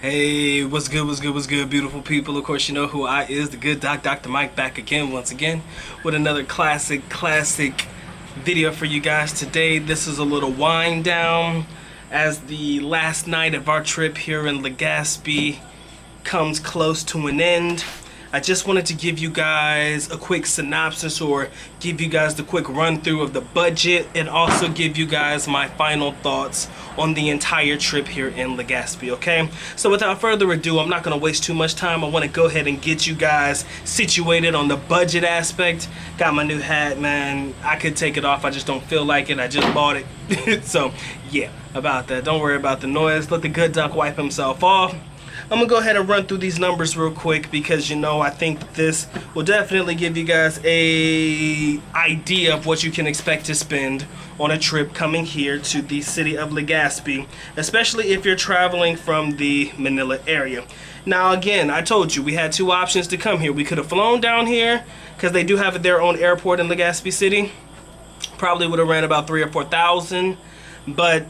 Hey, what's good, beautiful people? Of course, you know who I is, the good doc, Dr. Mike, back again, once again, with another classic video for you guys today. This is a little wind down as the last night of our trip here in LEGAZPI comes close to an end. I just wanted to give you guys a quick synopsis, or give you guys the quick run through of the budget, and also give you guys my final thoughts on the entire trip here in LEGAZPI, okay? So without further ado, I'm not gonna waste too much time. I wanna go ahead and get you guys situated on the budget aspect. Got my new hat, man. I could take it off, I just don't feel like it. I just bought it. So yeah, about that. Don't worry about the noise. Let the good duck wipe himself off. I'm gonna go ahead and run through these numbers real quick because, you know, I think this will definitely give you guys a idea of what you can expect to spend on a trip coming here to the city of LEGAZPI, especially if you're traveling from the Manila area. Now again, I told you we had two options to come here. We could have flown down here because they do have their own airport in LEGAZPI City. Probably would have ran about 3,000 or 4,000, but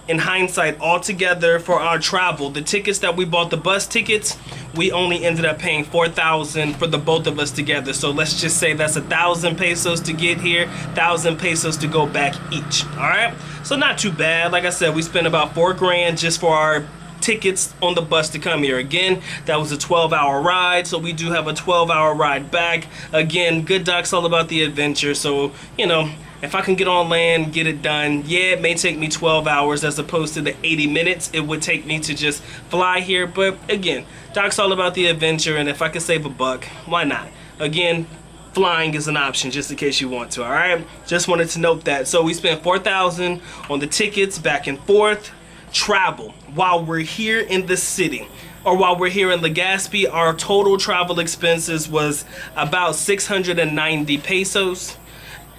in hindsight, altogether for our travel, the tickets that we bought, the bus tickets, we only ended up paying 4,000 for the both of us together. So let's just say that's 1,000 pesos to get here, 1,000 pesos to go back each. All right, so not too bad. Like I said, we spent about 4 grand just for our tickets on the bus to come here. Again, that was a 12-hour ride, so we do have a 12-hour ride back. Again, good doc's all about the adventure, so you know, if I can get on land, get it done, yeah, it may take me 12 hours as opposed to the 80 minutes it would take me to just fly here. But again, doc's all about the adventure, and if I can save a buck, why not? Again, flying is an option just in case you want to. All right, just wanted to note that. So we spent 4,000 on the tickets back and forth. Travel while we're here in the city, or while we're here in LEGAZPI, our total travel expenses was about 690 pesos,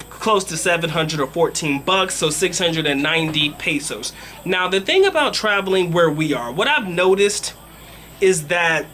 close to 714 bucks, so 690 pesos. Now the thing about traveling where we are, what I've noticed is that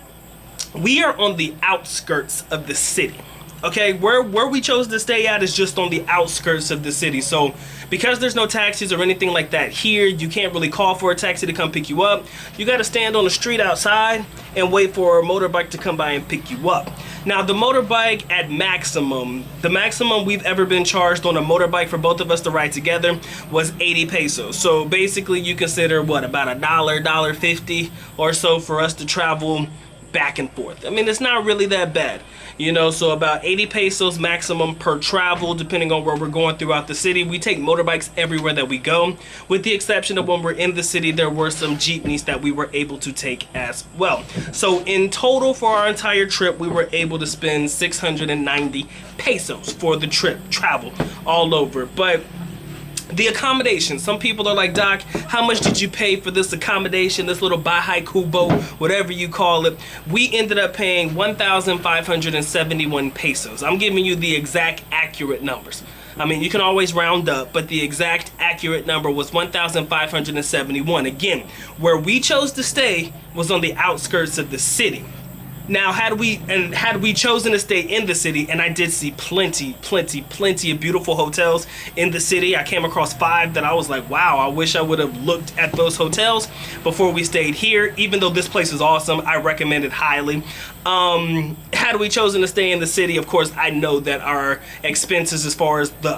we are on the outskirts of the city. Okay, where we chose to stay at is just on the outskirts of the city. So because there's no taxis or anything like that here, you can't really call for a taxi to come pick you up. You got to stand on the street outside and wait for a motorbike to come by and pick you up. Now the motorbike at maximum, the maximum we've ever been charged on a motorbike for both of us to ride together was 80 pesos. So basically you consider what, about $1.50 or so for us to travel back and forth. I mean, it's not really that bad, you know. So about 80 pesos maximum per travel, depending on where we're going throughout the city. We take motorbikes everywhere that we go, with the exception of when we're in the city. There were some jeepneys that we were able to take as well. So in total for our entire trip, we were able to spend 690 pesos for the trip, travel all over. But the accommodation, some people are like, Doc, how much did you pay for this accommodation, this little Bahay Kubo, whatever you call it? We ended up paying 1,571 pesos. I'm giving you the exact accurate numbers. I mean, you can always round up, but the exact accurate number was 1,571. Again, where we chose to stay was on the outskirts of the city. Now, had we chosen to stay in the city, and I did see plenty of beautiful hotels in the city. I came across 5 that I was like, wow, I wish I would have looked at those hotels before we stayed here. Even though this place is awesome, I recommend it highly. Had we chosen to stay in the city, of course, I know that our expenses as far as the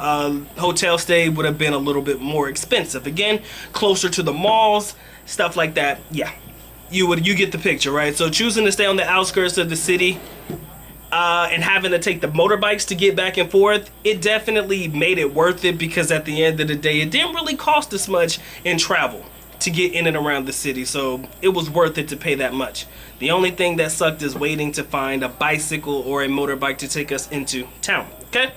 hotel stay would have been a little bit more expensive. Again, closer to the malls, stuff like that, yeah. You get the picture, right? So choosing to stay on the outskirts of the city and having to take the motorbikes to get back and forth, it definitely made it worth it, because at the end of the day, it didn't really cost us much in travel to get in and around the city. So it was worth it to pay that much. The only thing that sucked is waiting to find a bicycle or a motorbike to take us into town, okay?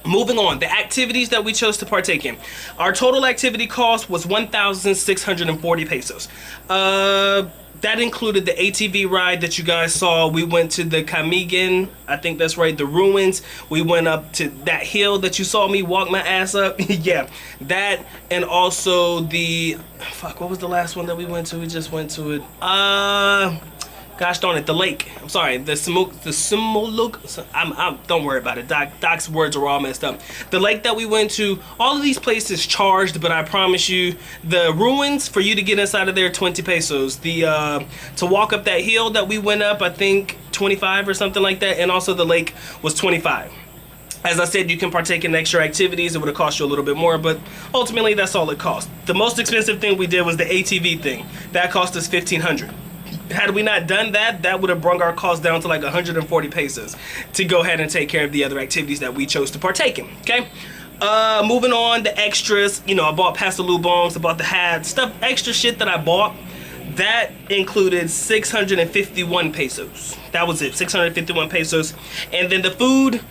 Moving on, the activities that we chose to partake in. Our total activity cost was 1,640 pesos. That included the ATV ride that you guys saw. We went to the Camigan, I think that's right, the ruins. We went up to that hill that you saw me walk my ass up. Yeah, that, and also the, fuck, what was the last one that we went to? We just went to it. Gosh darn it, the lake. I'm sorry, the Simuluk. Don't worry about it. Doc's words are all messed up. The lake that we went to, all of these places charged, but I promise you, the ruins for you to get inside of there, 20 pesos. The to walk up that hill that we went up, I think 25 or something like that, and also the lake was 25. As I said, you can partake in extra activities. It would have cost you a little bit more, but ultimately that's all it cost. The most expensive thing we did was the ATV thing. That cost us 1,500. Had we not done that, that would have brought our cost down to like 140 pesos to go ahead and take care of the other activities that we chose to partake in, okay? Moving on, the extras. You know, I bought Pasteloo bombs, I bought the hat, stuff, extra shit that I bought. That included 651 pesos. That was it, 651 pesos. And then the food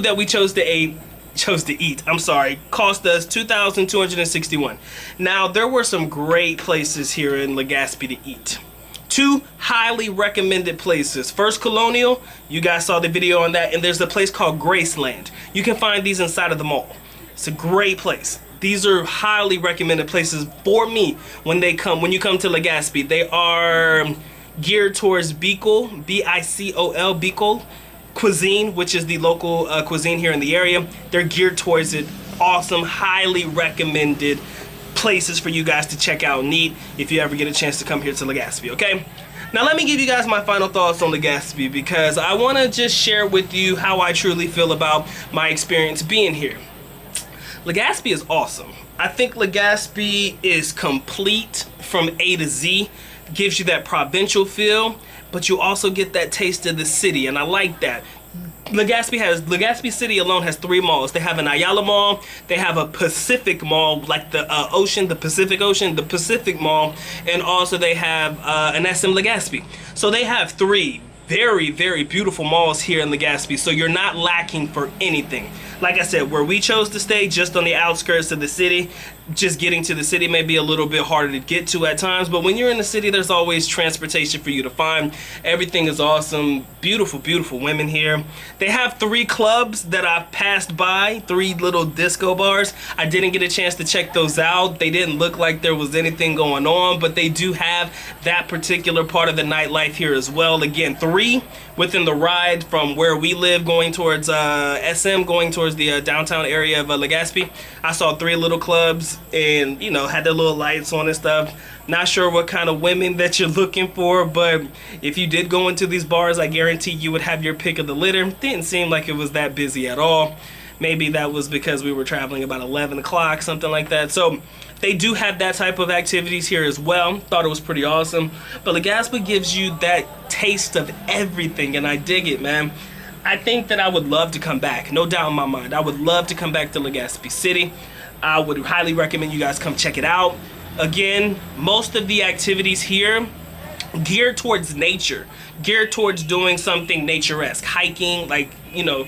that we chose to eat, I'm sorry, cost us 2,261. Now, there were some great places here in Legazpi to eat. Two highly recommended places. First, Colonial, you guys saw the video on that, and there's a place called Graceland. You can find these inside of the mall. It's a great place. These are highly recommended places for me when you come to Legazpi. They are geared towards Bicol, B-I-C-O-L, Bicol cuisine, which is the local cuisine here in the area. They're geared towards it. Awesome, highly recommended places for you guys to check out and eat if you ever get a chance to come here to Legazpi, okay? Now let me give you guys my final thoughts on Legazpi, because I want to just share with you how I truly feel about my experience being here. Legazpi is awesome. I think Legazpi is complete from A to Z. Gives you that provincial feel, but you also get that taste of the city, and I like that. Legazpi City alone has 3 malls. They have an Ayala Mall, they have a Pacific Mall, like the Pacific Ocean, the Pacific Mall, and also they have an SM Legazpi. So they have 3 very, very beautiful malls here in Legazpi, so you're not lacking for anything. Like I said, where we chose to stay, just on the outskirts of the city, just getting to the city may be a little bit harder to get to at times, but when you're in the city, there's always transportation for you to find. Everything is awesome. Beautiful, beautiful women here. They have 3 clubs that I've passed by, 3 little disco bars. I didn't get a chance to check those out. They didn't look like there was anything going on, but they do have that particular part of the nightlife here as well. Again, 3 within the ride from where we live, going towards SM, going towards the downtown area of Legazpi. I saw 3 little clubs, and you know, had their little lights on and stuff. Not sure what kind of women that you're looking for, but if you did go into these bars, I guarantee you would have your pick of the litter. Didn't seem like it was that busy at all. Maybe that was because we were traveling about 11 o'clock, something like that. So they do have that type of activities here as well. Thought it was pretty awesome. But Legazpi gives you that taste of everything, and I dig it, man. I think that I would love to come back, no doubt in my mind. I would love to come back to Legazpi City. I would highly recommend you guys come check it out. Again, most of the activities here geared towards nature, geared towards doing something nature-esque, hiking, like, you know,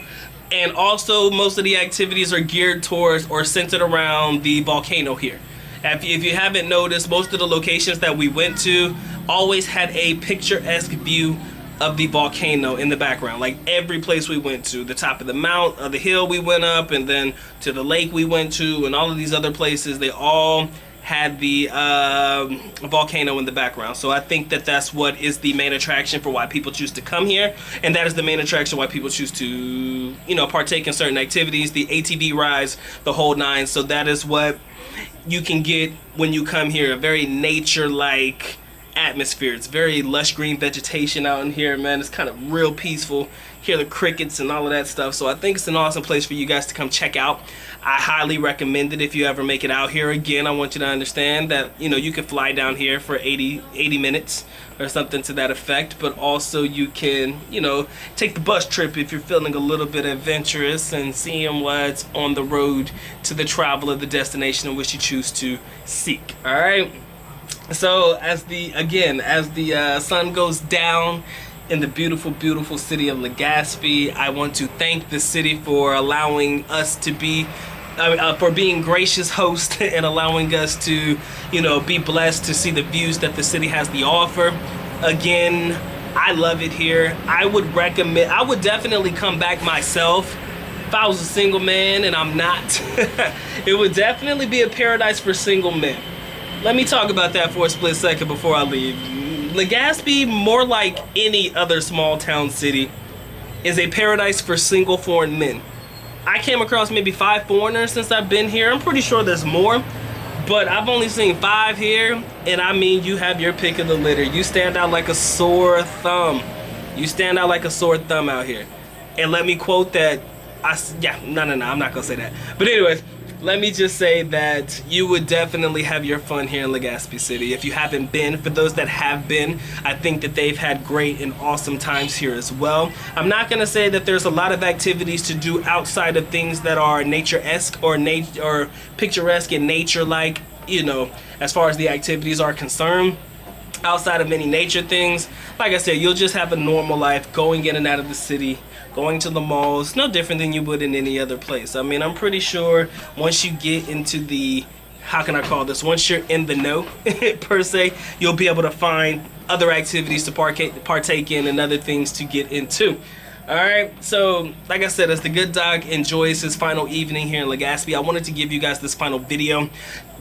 and also most of the activities are geared towards or centered around the volcano here. If you haven't noticed, most of the locations that we went to always had a picturesque view of the volcano in the background. Like every place we went to, the top of the mount, the hill we went up, and then to the lake we went to, and all of these other places, they all had the volcano in the background. So I think that that's what is the main attraction for why people choose to come here, and that is the main attraction why people choose to, you know, partake in certain activities, the ATV rides, the whole 9. So that is what you can get when you come here, a very nature-like atmosphere. It's very lush green vegetation out in here, man. It's kind of real peaceful. Hear the crickets and all of that stuff. So I think it's an awesome place for you guys to come check out. I highly recommend it if you ever make it out here. Again, I want you to understand that, you know, you can fly down here for 80 minutes or something to that effect, but also you can, you know, take the bus trip if you're feeling a little bit adventurous and seeing what's on the road to the travel of the destination in which you choose to seek. All right. So as the sun goes down in the beautiful, beautiful city of Legazpi, I want to thank the city for allowing us to be, for being gracious host and allowing us to, you know, be blessed to see the views that the city has to offer. Again, I love it here. I would definitely come back myself. If I was a single man, and I'm not, it would definitely be a paradise for single men. Let me talk about that for a split second before I leave. LEGAZPI, more like any other small town city, is a paradise for single foreign men. I came across maybe 5 foreigners since I've been here. I'm pretty sure there's more, but I've only seen 5 here, and I mean, you have your pick of the litter. You stand out like a sore thumb. You stand out like a sore thumb out here. And let me quote that, I'm not gonna say that. But anyways, let me just say that you would definitely have your fun here in LEGAZPI City. If you haven't been, for those that have been, I think that they've had great and awesome times here as well. I'm not gonna say that there's a lot of activities to do outside of things that are nature-esque or picturesque and nature-like, you know, as far as the activities are concerned. Outside of any nature things, like I said, you'll just have a normal life going in and out of the city, going to the malls, no different than you would in any other place. I mean, I'm pretty sure once you get into the, how can I call this, once you're in the know, per se, you'll be able to find other activities to partake in and other things to get into. Alright, so like I said, as the good dog enjoys his final evening here in LEGAZPI, I wanted to give you guys this final video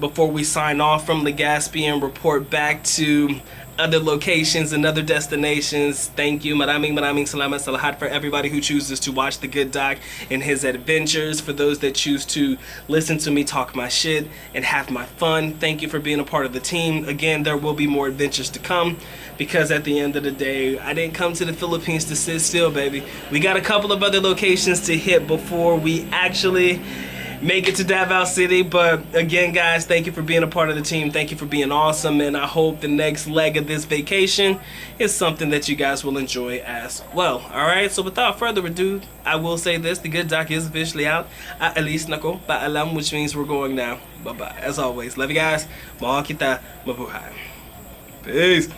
before we sign off from LEGAZPI and report back to other locations and other destinations. Thank you, maraming salamat sa lahat, for everybody who chooses to watch the good dog in his adventures. For those that choose to listen to me talk my shit and have my fun, thank you for being a part of the team. Again, there will be more adventures to come, because at the end of the day, I didn't come to the Philippines to sit still, baby. We got a couple of other locations to hit before we actually make it to Davao City. But again, guys, thank you for being a part of the team. Thank you for being awesome, and I hope the next leg of this vacation is something that you guys will enjoy as well. Alright, so without further ado, I will say this: the good doc is officially out. Alis nako paalam, which means we're going now. Bye bye. As always, love you guys. Mahal kita, mabuhay. Peace.